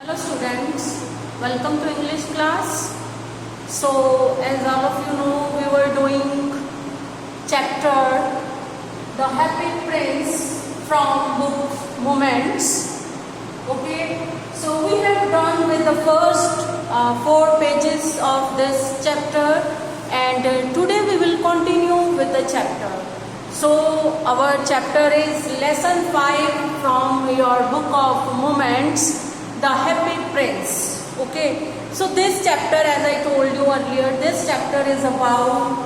Hello students, welcome to English class. So as all of you know, we were doing chapter The Happy Prince from book Moments. Okay, so we have done with the first 4 pages of this chapter, and today we will continue with the chapter. So our chapter is lesson 5 from your book of Moments, The Happy Prince. Okay, so this chapter, as I told you earlier, this chapter is about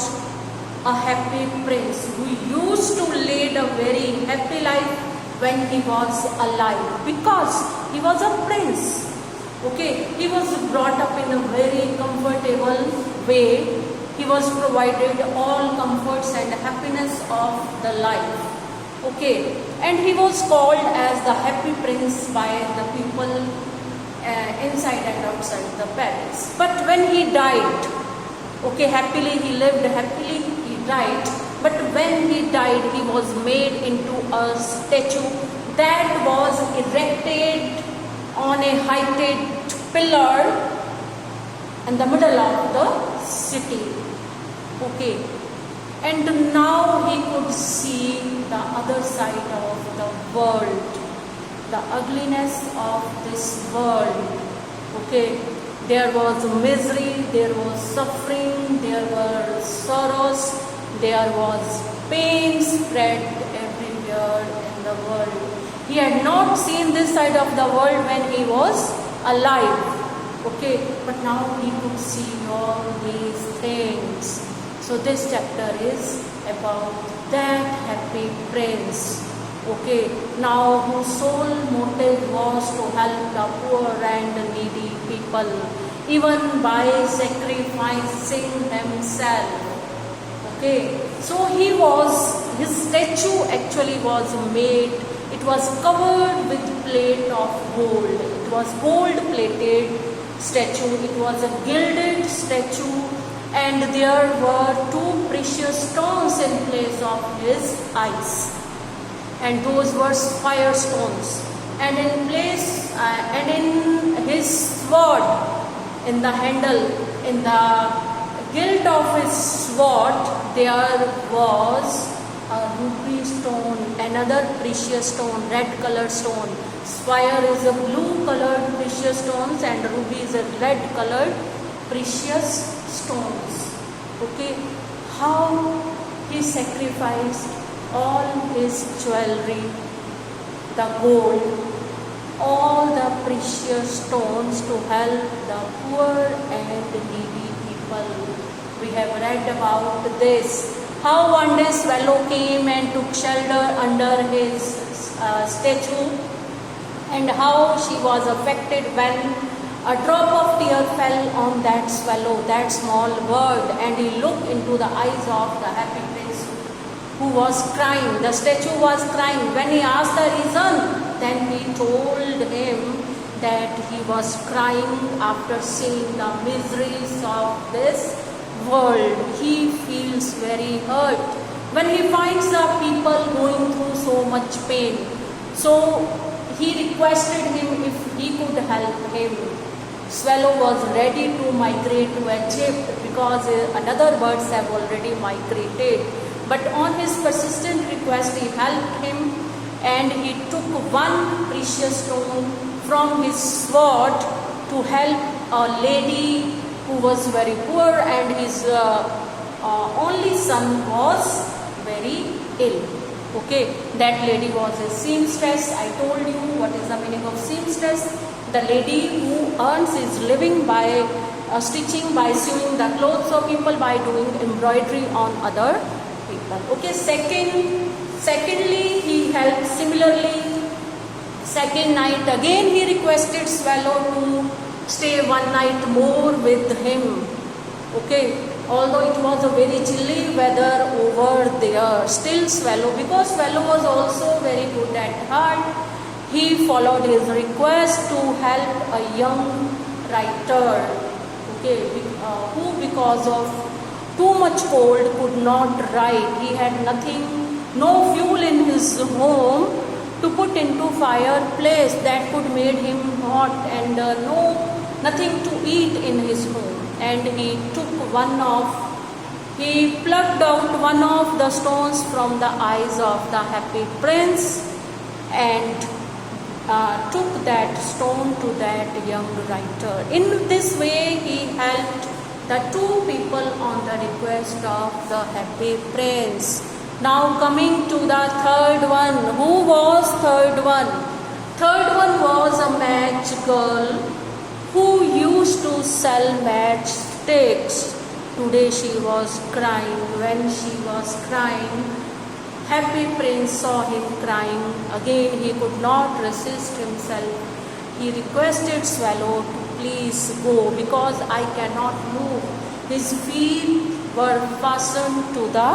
a happy prince who used to lead a very happy life when he was alive, because he was a prince. Okay, he was brought up in a very comfortable way. He was provided all comforts and happiness of the life. Okay, and he was called as the happy prince by the people inside and outside the palace. But when he died, okay, happily he lived, happily he died, but when he died, he was made into a statue that was erected on a heighted pillar in the middle of the city. Okay, and now he could see the other side of the world, the ugliness of this world. Okay, there was misery, there was suffering, there were sorrows, there was pain spread everywhere in the world. He had not seen this side of the world when he was alive. Okay, but now he could see all these things. So this chapter is about that happy prince. Okay, now whose sole motive was to help the poor and needy people, even by sacrificing himself. Okay, so his statue actually was made, it was covered with plate of gold. It was gold plated statue, it was a gilded statue, and there were 2 precious stones in place of his eyes, and those were fire stones. And in place, and in his sword, in the handle, in the gilt of his sword, there was a ruby stone, another precious stone, red colored stone. Fire is a blue colored precious stones, and ruby is a red colored precious stones. Okay, how he sacrificed all his jewelry, the gold, all the precious stones to help the poor and needy people. We have read about this, how one day swallow came and took shelter under his statue, and how she was affected when a drop of tear fell on that swallow, that small bird, and he looked into the eyes of the happy prince who was crying. The statue was crying. When he asked the reason, then he told him that he was crying after seeing the miseries of this world. He feels very hurt when he finds the people going through so much pain. So he requested him if he could help him. Swallow was ready to migrate to Egypt because another birds have already migrated. But on his persistent request, he helped him, and he took 1 precious stone from his sword to help a lady who was very poor, and his only son was very ill. Okay, that lady was a seamstress. I told you what is the meaning of seamstress. The lady who earns his living by stitching, by sewing the clothes of people, by doing embroidery on other people. Okay, secondly, he helped similarly. Second night, again he requested Swallow to stay 1 night more with him. Okay, although it was a very chilly weather over there, still Swallow, because Swallow was also very good at heart, he followed his request to help a young writer, okay, who because of too much cold could not write. He had nothing, no fuel in his home to put into fireplace that could made him hot, and nothing to eat in his home. And he plucked out one of the stones from the eyes of the happy prince, and took that stone to that young writer. In this way, he helped the two people on the request of the happy prince. Now coming to the third one. Who was third one? Third one was a match girl who used to sell matchsticks. Today she was crying. When she was crying, happy prince saw him crying. Again he could not resist himself. He requested Swallow to please go, because I cannot move. His feet were fastened to the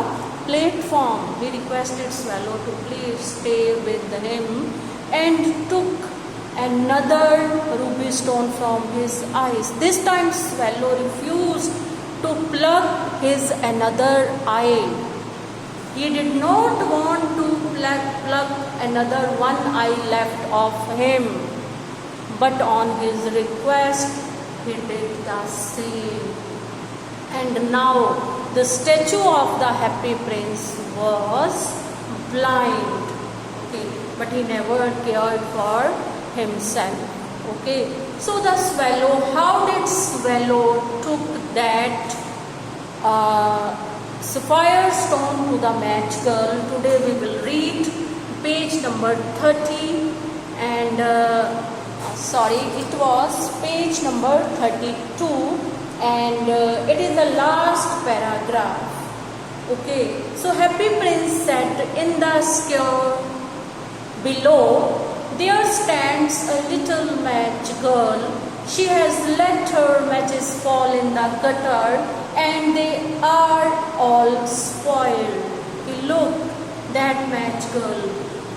platform. He requested Swallow to please stay with him, and took another ruby stone from his eyes. This time Swallow refused to pluck his another eye. He did not want to pluck another one eye left of him, but on his request he did the same. And now the statue of the happy prince was blind, okay, but he never cared for himself. Okay, so the Swallow, how did Swallow took that sapphire stone to the match girl? Today we will read page number 30, and it was page number 32, and it is the last paragraph. Okay, so happy prince said, in the square below there stands a little match girl. She has let her matches fall in the gutter, and they are all spoiled. Look, that match girl.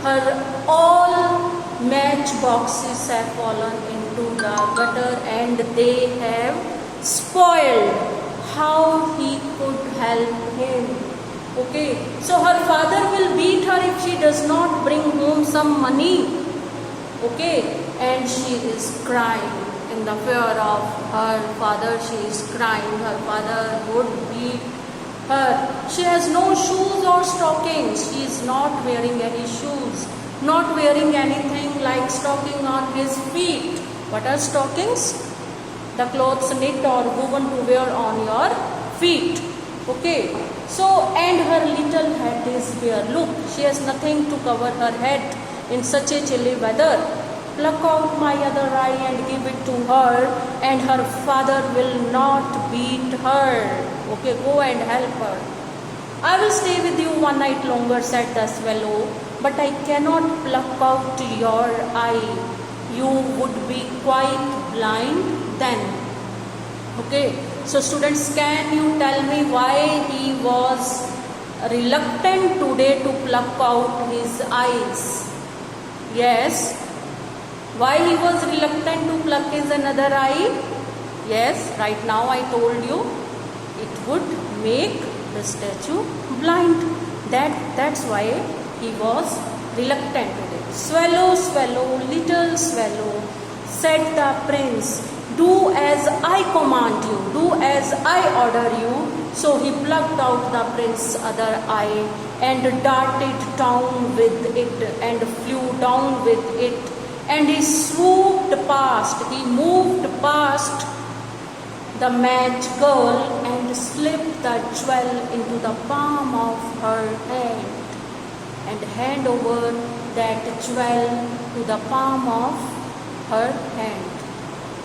Her all match boxes have fallen into the gutter, and they have spoiled. How he could help him? Okay, so her father will beat her if she does not bring home some money. Okay, and she is crying in the fear of her father. She is crying. Her father would beat her. She has no shoes or stockings. She is not wearing any shoes, not wearing anything like stocking on his feet. What are stockings? The clothes knit or woven to wear on your feet. Okay, so and her little head is bare. Look, she has nothing to cover her head in such a chilly weather. Pluck out my other eye and give it to her, and her father will not beat her. Okay, go and help her. I will stay with you one night longer, said the Swallow, but I cannot pluck out your eye. You would be quite blind then. Okay, so students, can you tell me why he was reluctant today to pluck out his eyes? Yes. Why he was reluctant to pluck his another eye? Yes, right now I told you it would make the statue blind. That's why he was reluctant today. Swallow, swallow, little swallow, said the prince, do as I command you, do as I order you. So he plucked out the prince's other eye and darted down with it and flew down with it. And he swooped past, he moved past the match girl and slipped the jewel into the palm of her hand, and hand over that jewel to the palm of her hand,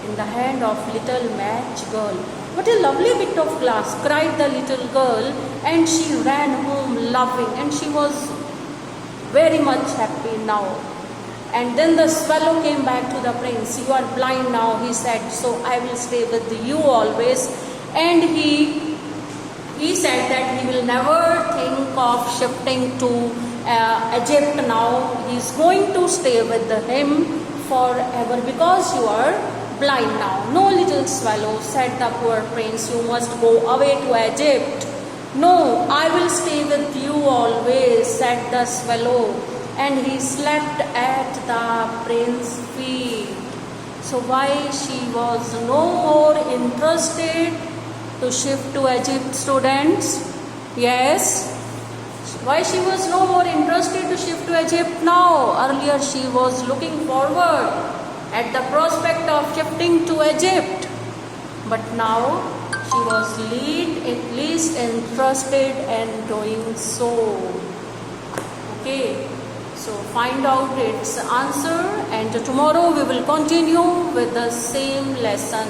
in the hand of little match girl. What a lovely bit of glass, cried the little girl, and she ran home laughing, and she was very much happy now. And then the swallow came back to the prince. You are blind now, he said, so I will stay with you always. And he said that he will never think of shifting to Egypt now. He is going to stay with him forever because you are blind now. No, little swallow, said the poor prince, you must go away to Egypt. No, I will stay with you always, said the swallow. and he slept at the prince's feet. So why she was no more interested to shift to Egypt, students? Yes. Why she was no more interested to shift to Egypt now? Earlier she was looking forward at the prospect of shifting to Egypt. But now she was at least interested in doing so. Okay. So find out its answer, and tomorrow we will continue with the same lesson.